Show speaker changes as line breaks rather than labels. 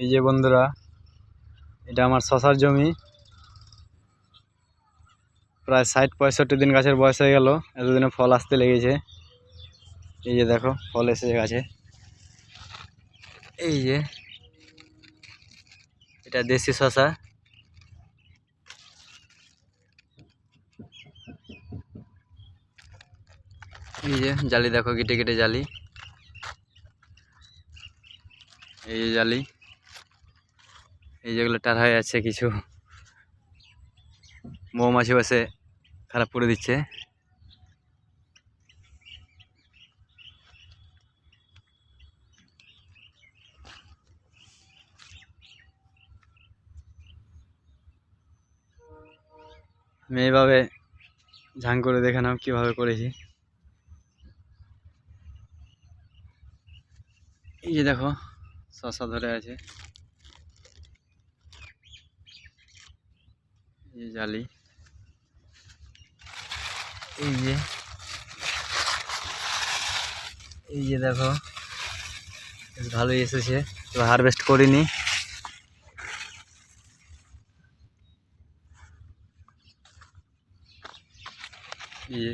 এই যে বন্ধুরা, এটা আমার শশার জমি। প্রায় ৬০-৬৫ দিন গাছের বয়স হয়ে গেল, এতদিনে ফল আসতে লেগেছে। এই যে দেখো ফল এসে গাছে। এই যে এটা দেশি শশা। এই যে জালি দেখো, কেটে কেটে জালি। এই যে জালি, এই যেগুলো টার হয়ে যাচ্ছে, কিছু মৌমাছি বসে খারাপ করে দিচ্ছে। আমি এইভাবে ঝাং করে দেখে নাও কীভাবে করেছি। এই যে দেখো শশা ধরে আছে, এই যে জালি। এই যে দেখো বেশ ভালোই এসেছে, তো হারভেস্ট করিনি। এই যে